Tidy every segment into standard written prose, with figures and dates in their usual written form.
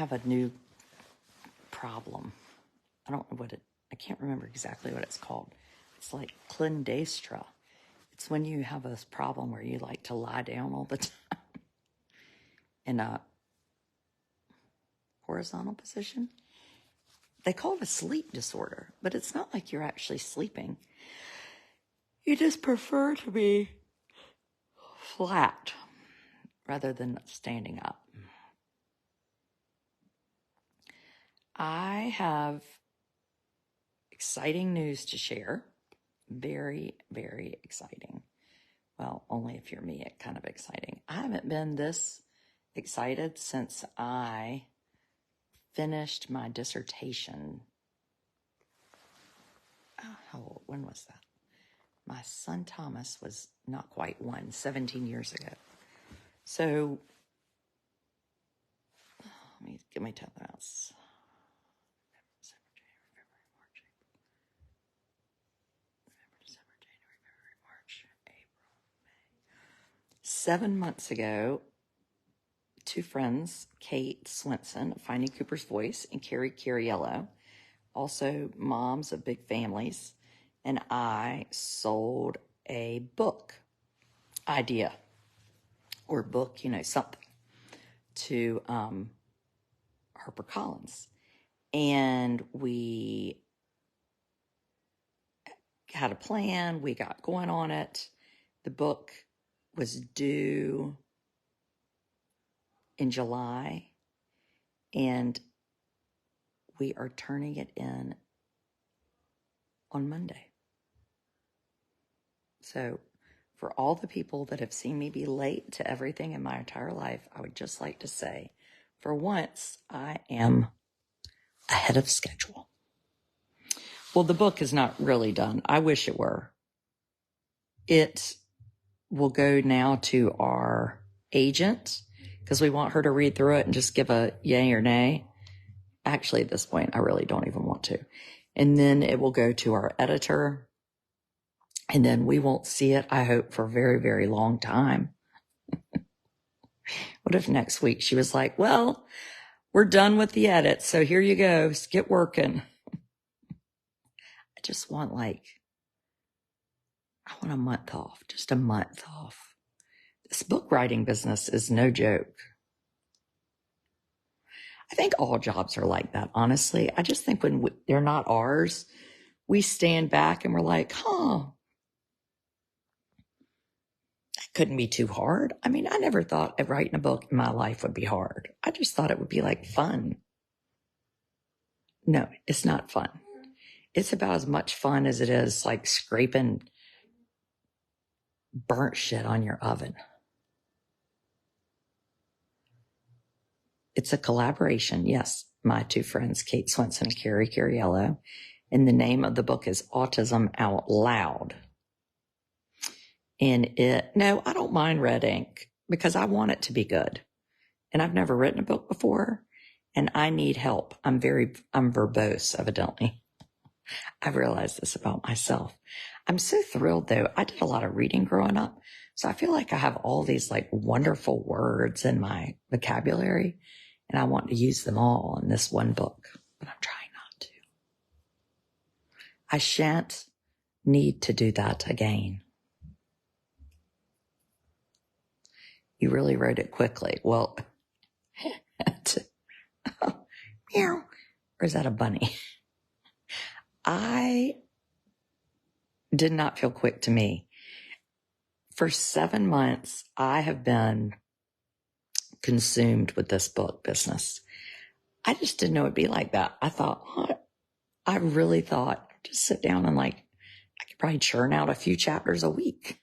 have a new problem. I don't know I can't remember exactly what it's called. It's like clandestra. It's when you have a problem where you like to lie down all the time in a horizontal position. They call it a sleep disorder, but it's not like you're actually sleeping. You just prefer to be flat rather than standing up. I have exciting news to share. Very, very exciting. Well, only if you're me, it's kind of exciting. I haven't been this excited since I finished my dissertation. When was that? My son Thomas was not quite 17 years ago. So, let me tell that. 7 months ago, two friends, Kate Swenson of Finding Cooper's Voice and Carrie Cariello, also moms of big families, and I sold a book idea or book, something to HarperCollins. And we had a plan. We got going on it. The book was due in July, and we are turning it in on Monday. So for all the people that have seen me be late to everything in my entire life, I would just like to say, for once, I am ahead of schedule. Well, the book is not really done. I wish it were. It will go now to our agent because we want her to read through it and just give a yay or nay. Actually, at this point, I really don't even want to. And then it will go to our editor. And then we won't see it, I hope, for a very, very long time. What if next week she was like, well, we're done with the edit, so here you go, just get working. I just want I want a month off, just a month off. This book writing business is no joke. I think all jobs are like that, honestly. I just think when they're not ours, we stand back and we're like, that couldn't be too hard. I mean, I never thought of writing a book in my life would be hard. I just thought it would be fun. No, it's not fun. It's about as much fun as it is scraping burnt shit on your oven. It's a collaboration. Yes, my two friends, Kate Swenson and Carrie Cariello. And the name of the book is Autism Out Loud. And no, I don't mind red ink because I want it to be good. And I've never written a book before and I need help. I'm verbose, evidently. I've realized this about myself. I'm so thrilled though. I did a lot of reading growing up. So I feel like I have all these wonderful words in my vocabulary and I want to use them all in this one book, but I'm trying not to. I shan't need to do that again. You really wrote it quickly. Well, meow. Or is that a bunny? I did not feel quick to me. For 7 months, I have been consumed with this book business. I just didn't know it'd be like that. I thought, I really thought, just sit down and I could probably churn out a few chapters a week.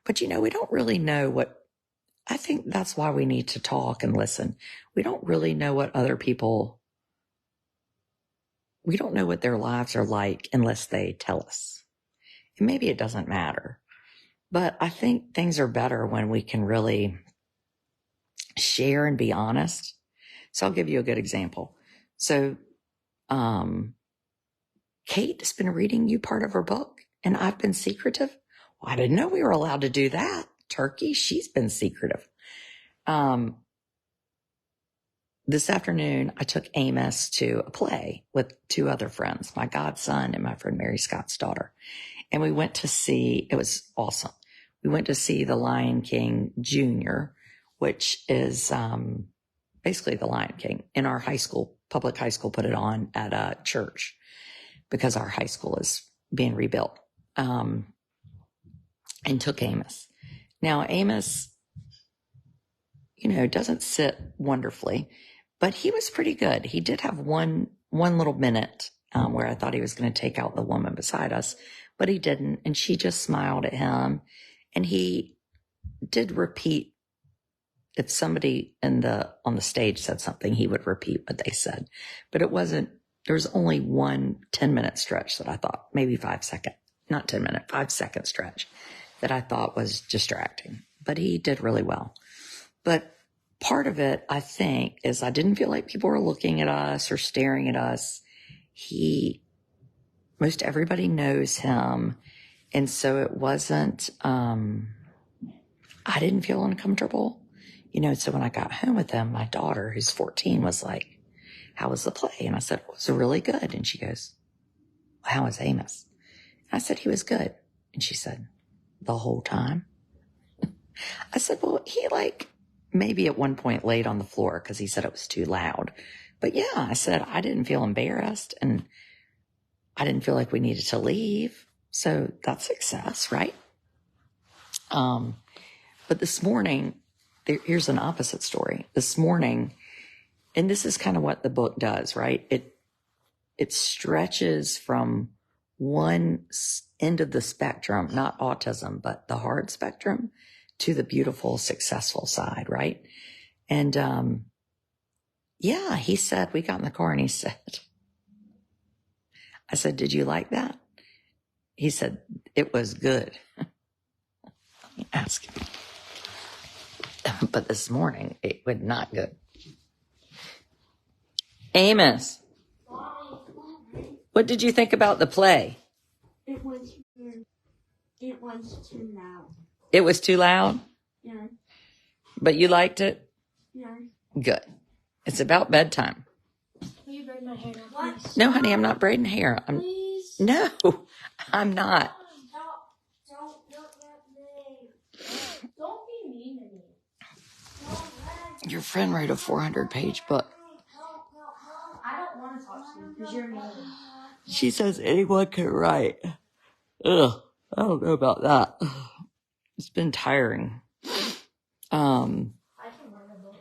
But we don't really know I think that's why we need to talk and listen. We don't really know what other people, we don't know what their lives are like unless they tell us. And maybe it doesn't matter. But I think things are better when we can really share and be honest. So I'll give you a good example. So, Kate has been reading you part of her book and I've been secretive. Well, I didn't know we were allowed to do that. turkey. She's been secretive. This afternoon, I took Amos to a play with 2 other friends, my godson and my friend Mary Scott's daughter. And we went to see, it was awesome. We went to see The Lion King Jr., which is basically The Lion King. In our high school, public high school, put it on at a church because our high school is being rebuilt, and took Amos. Now, Amos, doesn't sit wonderfully, but he was pretty good. He did have one little minute where I thought he was going to take out the woman beside us, but he didn't. And she just smiled at him. And he did repeat. If somebody on the stage said something, he would repeat what they said. But there was only one 10-minute stretch that I thought, maybe 5 second, not 10 minute, 5 second stretch that I thought was distracting. But he did really well. But part of it, I think, is I didn't feel like people were looking at us or staring at us. Most everybody knows him. And so it wasn't, I didn't feel uncomfortable. So when I got home with him, my daughter, who's 14, was like, how was the play? And I said, it was really good. And she goes, well, how was Amos? And I said, he was good. And she said, the whole time? I said, well, he maybe at one point laid on the floor because he said it was too loud. But yeah, I said, I didn't feel embarrassed and I didn't feel like we needed to leave. So that's success, right? But this morning, here's an opposite story. This morning, and this is kind of what the book does, right? It stretches from one end of the spectrum, not autism, but the hard spectrum, to the beautiful, successful side, right? And he said, we got in the car and he said, I said, did you like that? He said, it was good. Let me ask him. But this morning, it was not good. Amos, what did you think about the play? It was too loud. It was too loud? Yeah. But you liked it? Yeah. Good. It's about bedtime. Will you braid my hair now, please? No, honey, I'm not braiding hair. Please? No, I'm not. Don't look at me. Don't be mean to me. Your friend wrote a 400-page book. I don't want to talk to you because you're mean. She says anyone can write. Ugh, I don't know about that. It's been tiring. I can write a book.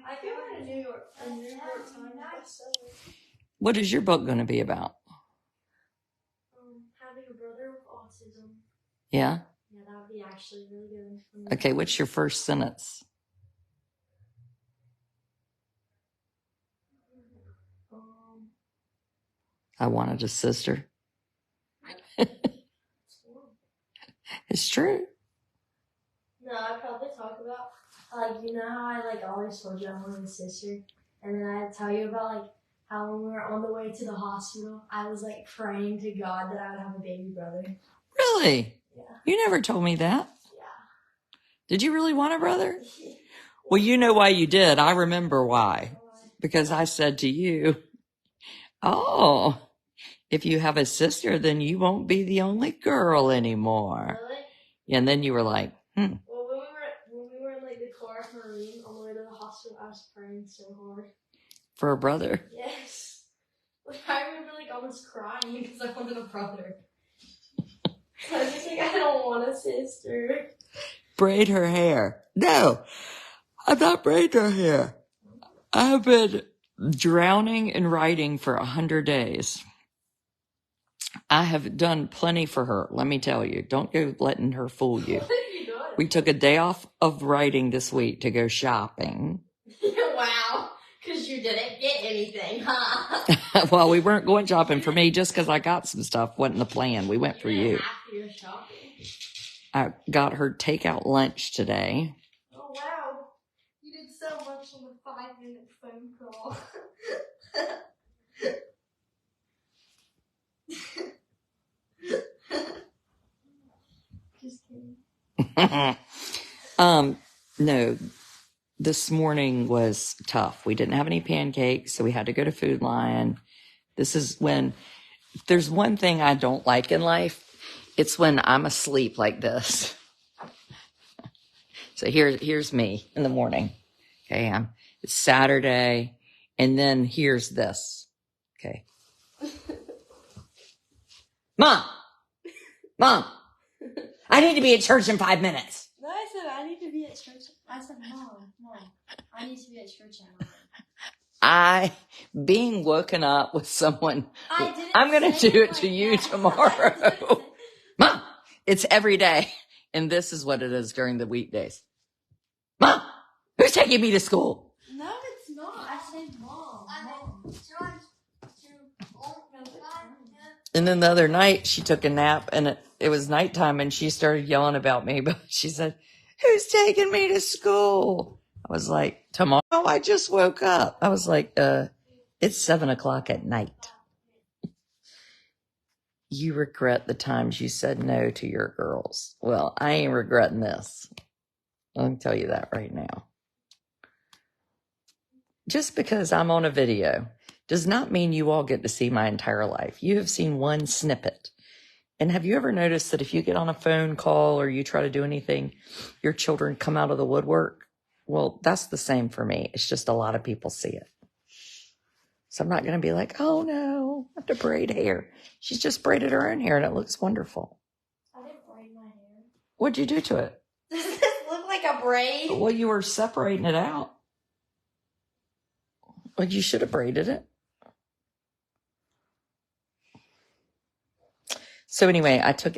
I can write a New York Times bestseller. What is your book going to be about? Having a brother with autism. Yeah? Yeah, that would be actually really good for me. Okay, what's your first sentence? I wanted a sister. It's true. No, I'd probably talk about, how I, always told you I wanted a sister. And then I'd tell you about, how when we were on the way to the hospital, I was, praying to God that I would have a baby brother. Really? Yeah. You never told me that. Yeah. Did you really want a brother? Well, you know why you did. I remember why. Because I said to you, oh, if you have a sister, then you won't be the only girl anymore. Really? And then you were like, Well, when we were in the car from Marine on the way to the hospital, I was praying so hard. For a brother? Yes. I remember almost crying because I wanted a brother. I was just I don't want a sister. Braid her hair. No, I'm not braiding her hair. I've been drowning in writing for 100 days. I have done plenty for her, let me tell you. Don't go letting her fool you. What have you done? We took a day off of writing this week to go shopping. Wow, because you didn't get anything, huh? Well, we weren't going shopping for me just because I got some stuff. Wasn't the plan. We went for you. After shopping. I got her takeout lunch today. Oh, wow. You did so much on the 5-minute phone call. Just kidding. No, this morning was tough. We didn't have any pancakes, so we had to go to Food Lion. This is when there's one thing I don't like in life. It's when I'm asleep like this. So here's me in the morning. Okay, it's Saturday, and then here's this. Okay. Mom, I need to be at church in 5 minutes. No, I said I need to be at church. I said, Mom, I need to be at church at 9. Being woken up with someone, I'm going to do it to you tomorrow. Mom, it's every day. And this is what it is during the weekdays. Mom, who's taking me to school? No, it's not. I said, Mom. And then the other night she took a nap and it was nighttime and she started yelling about me, but she said, who's taking me to school? I was like, tomorrow. I just woke up. I was like, it's 7:00 at night. You regret the times you said no to your girls. Well, I ain't regretting this. I can tell you that right now. Just because I'm on a video does not mean you all get to see my entire life. You have seen one snippet. And have you ever noticed that if you get on a phone call or you try to do anything, your children come out of the woodwork? Well, that's the same for me. It's just a lot of people see it. So I'm not going to be like, oh no, I have to braid hair. She's just braided her own hair and it looks wonderful. I didn't braid my hair. What'd you do to it? Does this look like a braid? Well, you were separating it out. Well, you should have braided it. So anyway, I took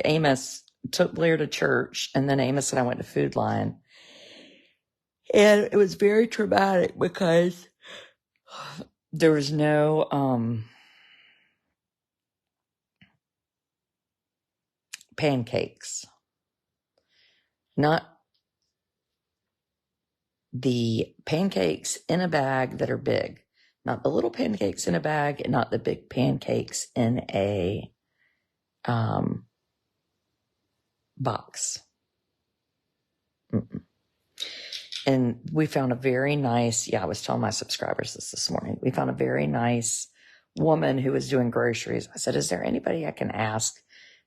Blair to church, and then Amos and I went to Food Lion. And it was very traumatic because there was no pancakes. Not the pancakes in a bag that are big. Not the little pancakes in a bag, and not the big pancakes in a box. Mm-mm. And we found a very nice, I was telling my subscribers this morning. We found a very nice woman who was doing groceries. I said, is there anybody I can ask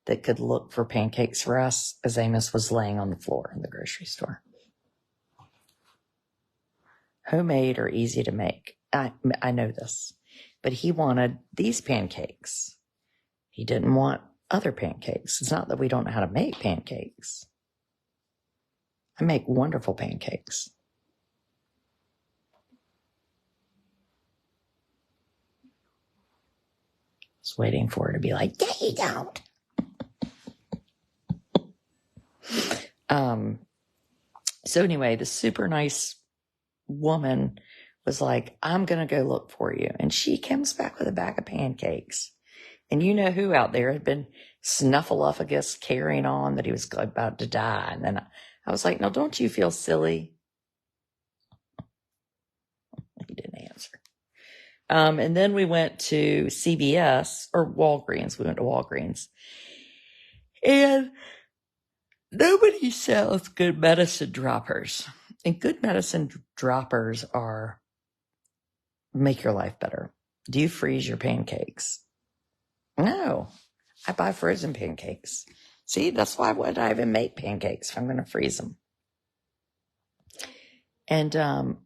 that could look for pancakes for us? As Amos was laying on the floor in the grocery store. Homemade or easy to make. I know this, but he wanted these pancakes. He didn't want other pancakes. It's not that we don't know how to make pancakes. I make wonderful pancakes. Just waiting for her to be like, yeah, you don't. So anyway, the super nice woman was like, I'm going to go look for you. And she comes back with a bag of pancakes. And you know who out there had been snuffleupagus carrying on that he was about to die. And then I was like, no, don't you feel silly? He didn't answer. And then we went to CVS or Walgreens. We went to Walgreens. And nobody sells good medicine droppers. And good medicine droppers make your life better. Do you freeze your pancakes? No. I buy frozen pancakes. See, that's why would I even make pancakes if I'm going to freeze them? And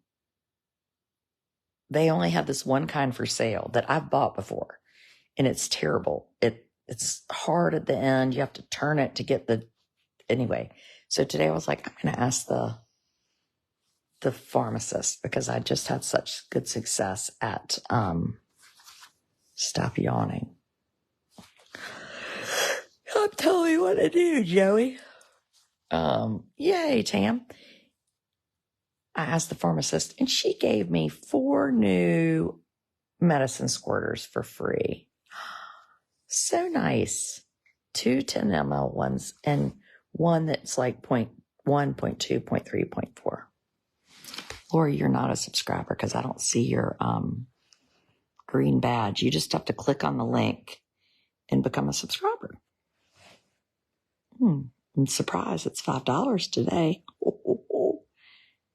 they only have this one kind for sale that I've bought before, and it's terrible. It's hard at the end. You have to turn it to get anyway. So today I was like, I'm going to ask the pharmacist because I just had such good success at stop yawning. I'm telling you what to do, Joey. Yay, Tam. I asked the pharmacist, and she gave me 4 new medicine squirters for free. So nice. 2 10 ml ones and one that's like 0.1, 0.2, 0.3, 0.4. Lori, you're not a subscriber because I don't see your green badge. You just have to click on the link and become a subscriber. And surprise, it's $5 today.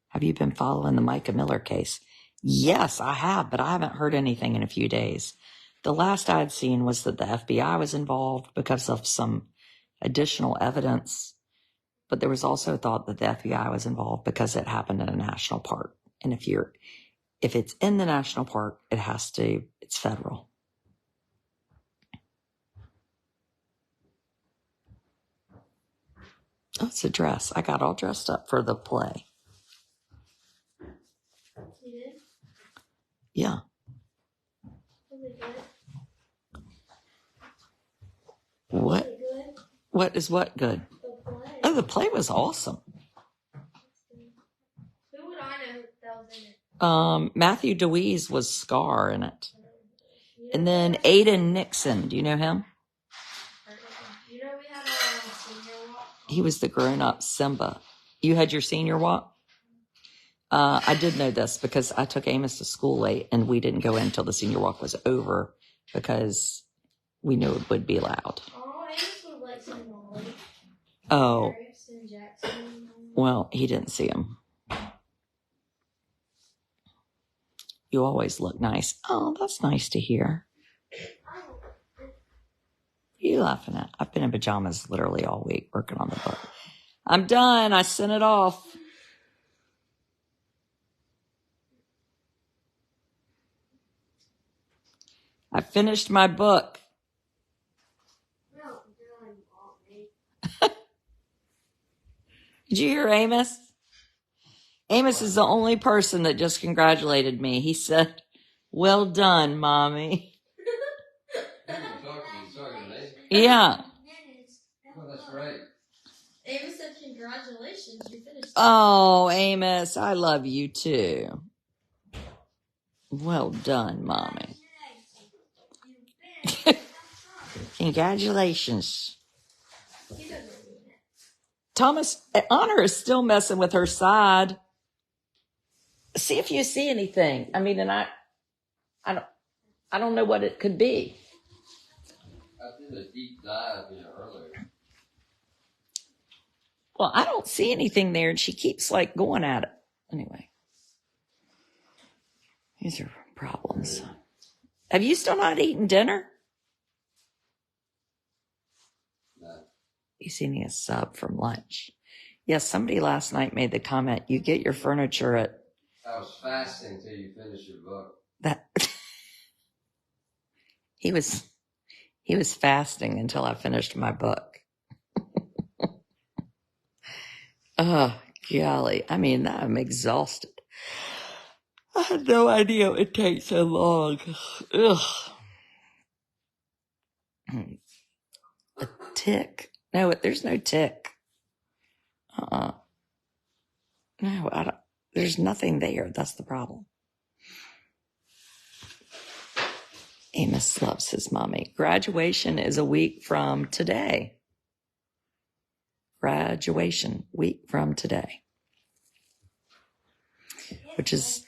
Have you been following the Micah Miller case? Yes, I have, but I haven't heard anything in a few days. The last I'd seen was that the FBI was involved because of some additional evidence, but there was also thought that the FBI was involved because it happened in a national park. And if it's in the national park, it's federal. Oh, it's a dress. I got all dressed up for the play. You did? Yeah. Was it good? What? Was it good? What is what good? The play. Oh, the play was awesome. Who would I know that was in it? Matthew DeWeese was Scar in it. And then Aiden Nixon. Do you know him? You know we had a senior walk? He was the grown-up Simba. You had your senior walk? I did know this because I took Amos to school late and we didn't go in until the senior walk was over because we knew it would be loud. Oh, Amos would like some Molly. Oh. Harrison Jackson. Well, he didn't see him. You always look nice. Oh, that's nice to hear. What are you laughing at? I've been in pajamas literally all week working on the book. I'm done. I sent it off. I finished my book. Did you hear Amos? Amos is the only person that just congratulated me. He said, "Well done, Mommy." Yeah. Oh, that's right. Amos said, "Congratulations, you finished." Oh, Amos, I love you too. Well done, Mommy. Congratulations. Thomas, Honor is still messing with her side. See if you see anything. I mean, and I don't know what it could be. I did a deep dive earlier. Well, I don't see anything there, and she keeps like going at it. Anyway, these are problems. Have you still not eaten dinner? No. He's eating a sub from lunch. Yes, somebody last night made the comment, you get your furniture at... I was fasting till you finish your book. That he was fasting until I finished my book. Oh, golly. I mean, I'm exhausted. I had no idea it would take so long. Ugh. A tick? No, there's no tick. No, I don't. There's nothing there. That's the problem. Amos loves his mommy. Graduation is a week from today. Graduation week from today. Which is,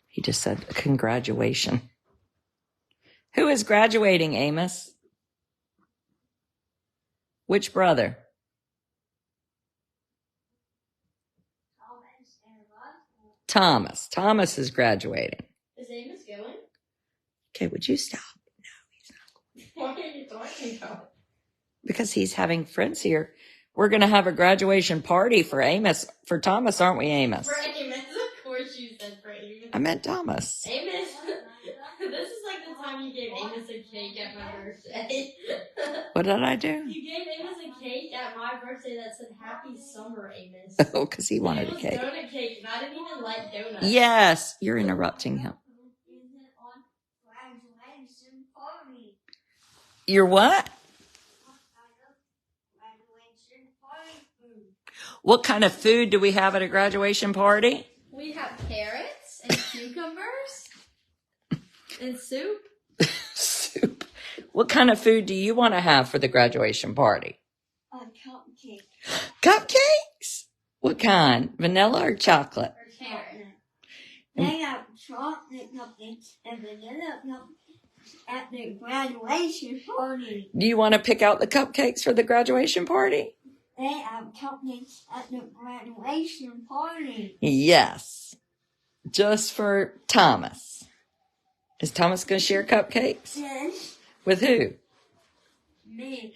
he just said congratulation. Who is graduating, Amos? Which brother? Thomas. Thomas is graduating. Is Amos going? Okay, would you stop? No, he's not going. Why are you talking about it? Because he's having friends here. We're going to have a graduation party for Amos, for Thomas, aren't we, Amos? For Amos, of course you said for Amos. I meant Thomas. Amos, this is like the time you gave Amos a cake at my birthday. What did I do? You gave Amos a cake at my birthday that said Happy Summer, Amos. Oh, because he wanted a cake. It was donut cake, and I didn't even like donuts. Yes, you're interrupting him. You're what? What kind of food do we have at a graduation party? We have carrots and cucumbers and soup. Soup. What kind of food do you want to have for the graduation party? Cupcake. Cupcakes? What kind? Vanilla or chocolate? Or carrot. They have chocolate cupcakes and vanilla cupcakes at the graduation party. Do you want to pick out the cupcakes for the graduation party? They have cupcakes at the graduation party. Yes. Just for Thomas. Is Thomas going to share cupcakes? Yes. With who? Me.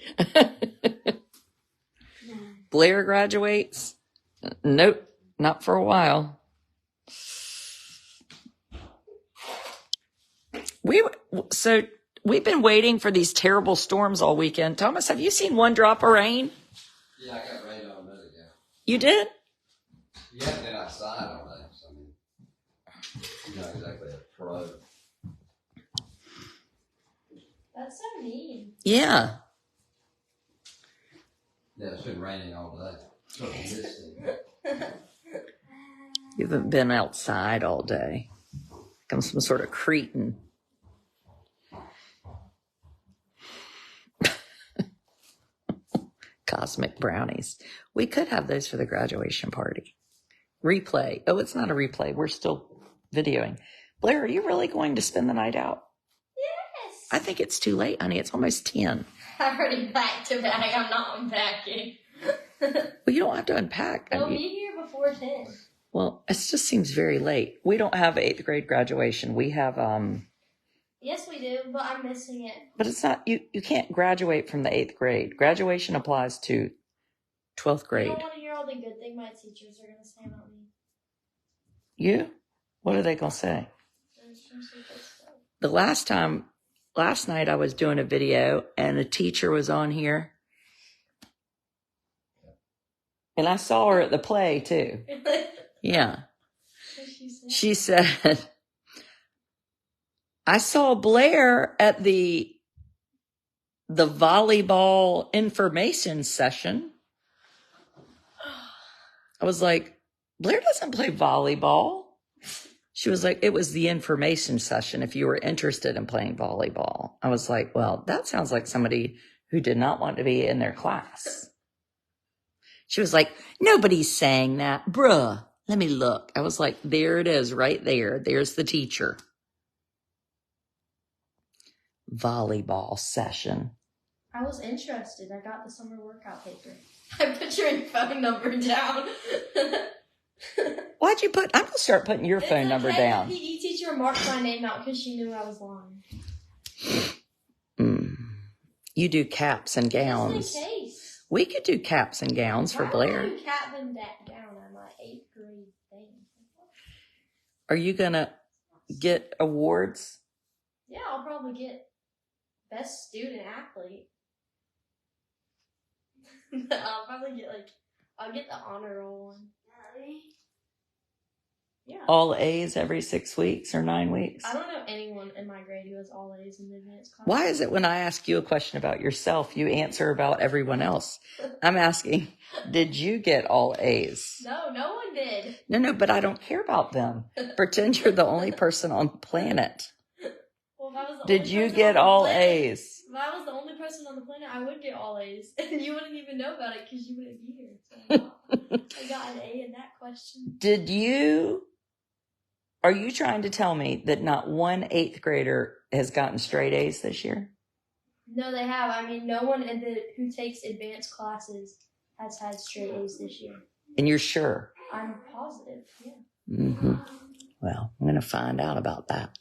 Blair graduates? Nope, not for a while. We've been waiting for these terrible storms all weekend. Thomas, have you seen one drop of rain? Yeah, I got rain on a minute ago. You did? You haven't been outside all day, so I mean, you're not exactly a pro. That's so mean. Yeah. Yeah, it's been raining all day. So You haven't been outside all day. I'm some sort of cretin. Cosmic brownies. We could have those for the graduation party. Replay. Oh, it's not a replay. We're still videoing. Blair, are you really going to spend the night out? Yes. I think it's too late, honey. It's almost 10. I already packed a bag. I'm not unpacking. Well, you don't have to unpack. They'll be here before 10. Well, it just seems very late. We don't have 8th grade graduation. We have Yes, we do, but I'm missing it. But it's not, you can't graduate from the 8th grade. Graduation applies to 12th grade. I don't want to hear all the good things my teachers are going to say about me. You? What are they going to say? The last night I was doing a video and a teacher was on here. And I saw her at the play too. Yeah. She said, I saw Blair at the volleyball information session. I was like, Blair doesn't play volleyball. She was like, it was the information session if you were interested in playing volleyball. I was like, well, that sounds like somebody who did not want to be in their class. She was like, nobody's saying that. Bruh, let me look. I was like, there it is right there. There's the teacher. Volleyball session. I was interested. I got the summer workout paper. I put your phone number down. Why'd you put? I'm gonna start putting your phone number down. The PE teacher marked my name out because she knew I was lying. You do caps and gowns. Just in case. We could do caps and gowns for Blair. I cap and gown at my 8th grade thing. Are you gonna get awards? Yeah, I'll probably get best student athlete. I'll probably get I'll get the honor roll one. Yeah. All A's every 6 weeks or 9 weeks? I don't know anyone in my grade who has all A's in the advanced class. Why is it when I ask you a question about yourself, you answer about everyone else? I'm asking, did you get all A's? No, no one did. No, but I don't care about them. Pretend you're the only person on the planet. Well, if I was the Did only you person get on the all planet, A's? If I was the only person on the planet, I would get all A's. And you wouldn't even know about it because you wouldn't be here. So I got an A in that question. Are you trying to tell me that not one 8th grader has gotten straight A's this year? No, they have. I mean, no one who takes advanced classes has had straight A's this year. And you're sure? I'm positive, yeah. Mm-hmm. Well, I'm going to find out about that.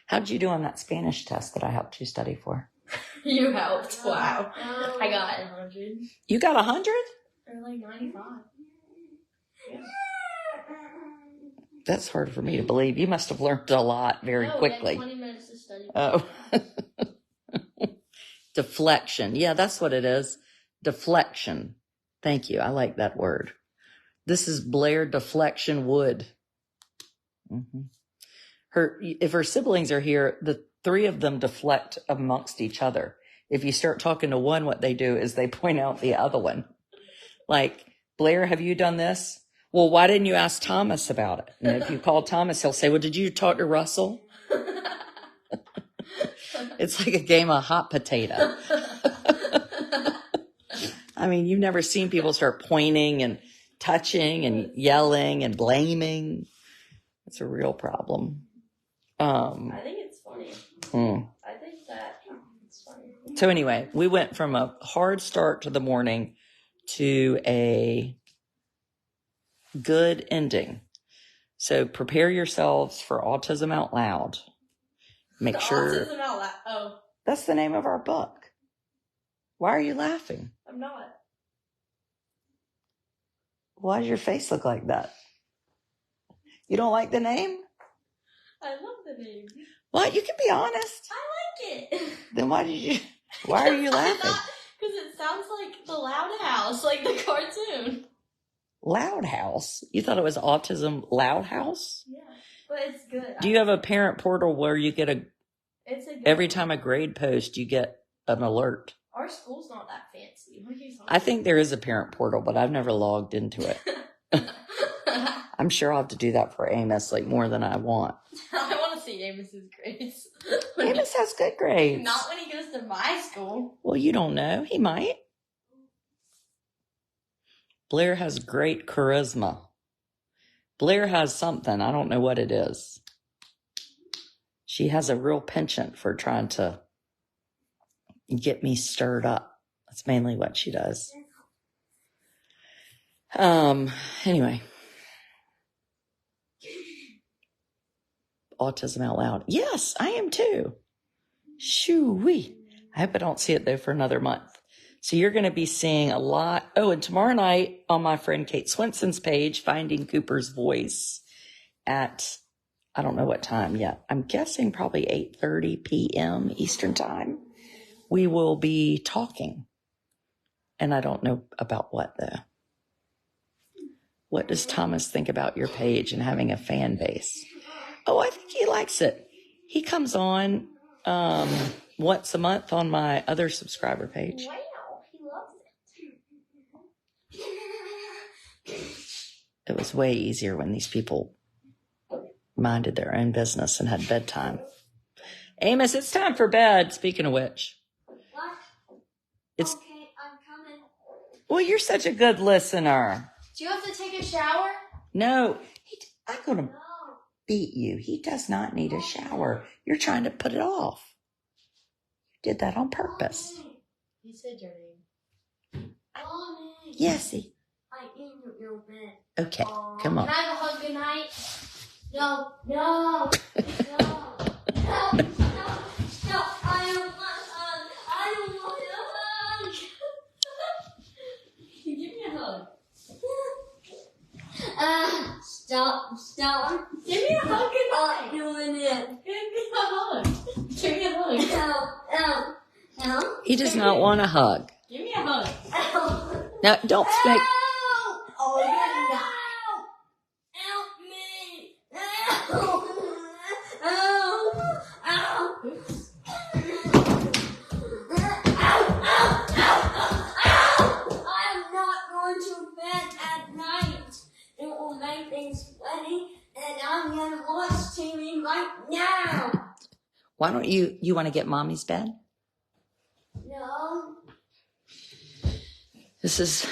How'd you do on that Spanish test that I helped you study for? You helped. Wow. I got 100. You got 100? Or 95. Yeah. That's hard for me to believe. You must have learned a lot very quickly. 20 minutes to study. Oh. Deflection. Yeah, that's what it is. Deflection. Thank you. I like that word. This is Blair Deflection Wood. Mm-hmm. If her siblings are here, the 3 of them deflect amongst each other. If you start talking to one, what they do is they point out the other one. Like, Blair, have you done this? Well, why didn't you ask Thomas about it? And if you call Thomas, he'll say, well, did you talk to Russell? It's like a game of hot potato. I mean, you've never seen people start pointing and touching and yelling and blaming. It's a real problem. I think it's I think that's funny. So anyway, we went from a hard start to the morning to a good ending. So prepare yourselves for Autism Out Loud. Make sure. Autism Out Loud. Oh. That's the name of our book. Why are you laughing? I'm not. Why does your face look like that? You don't like the name? I love the name. What? You can be honest. I like it. Then why are you laughing? Because it sounds like the Loud House, like the cartoon. Loud House? You thought it was Autism Loud House? Yeah, but it's good. Do you have a parent portal where you get every time a grade post, you get an alert? Our school's not that fancy. What are you talking I think there is a parent portal, but I've never logged into it. I'm sure I'll have to do that for Amos, like more than I want. I want to see Amos's grades. Amos has good grades. Not when he goes to my school. Well, you don't know. He might. Blair has great charisma. Blair has something. I don't know what it is. She has a real penchant for trying to get me stirred up. That's mainly what she does. Anyway. Autism Out Loud. Yes, I am too. Shoo-wee. I hope I don't see it though for another month. So you're going to be seeing a lot. Oh, and tomorrow night on my friend Kate Swenson's page, Finding Cooper's Voice at, I don't know what time yet. I'm guessing probably 8:30 p.m. Eastern time. We will be talking. And I don't know about what though. What does Thomas think about your page and having a fan base? Oh, I think he likes it. He comes on once a month on my other subscriber page. Wow, he loves it. It was way easier when these people minded their own business and had bedtime. Amos, it's time for bed, speaking of which. What? It's, okay, I'm coming. well, you're such a good listener. Do you have to take a shower? No, I'm going to beat you. He does not need a shower. You're trying to put it off. You did that on purpose. You said your name. Mommy. Yes. I in your bed. Okay, come on. Can I have a hug goodnight? No. No. No. No. No. No. I don't want a hug. I don't want a hug. Give me a hug. Stop. Give me a hug goodnight. Doing it. Give me a hug. Give me a hug. Ow. He does not want a hug. Give me a hug. Ow. No, don't speak. Oh, good night. Help me. Ow. Oops. I'm not going to bed at night. It will make things sweaty, and I'm going to watch TV right now. Why don't you want to get mommy's bed? No. This is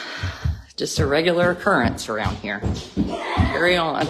just a regular occurrence around here. Carry on.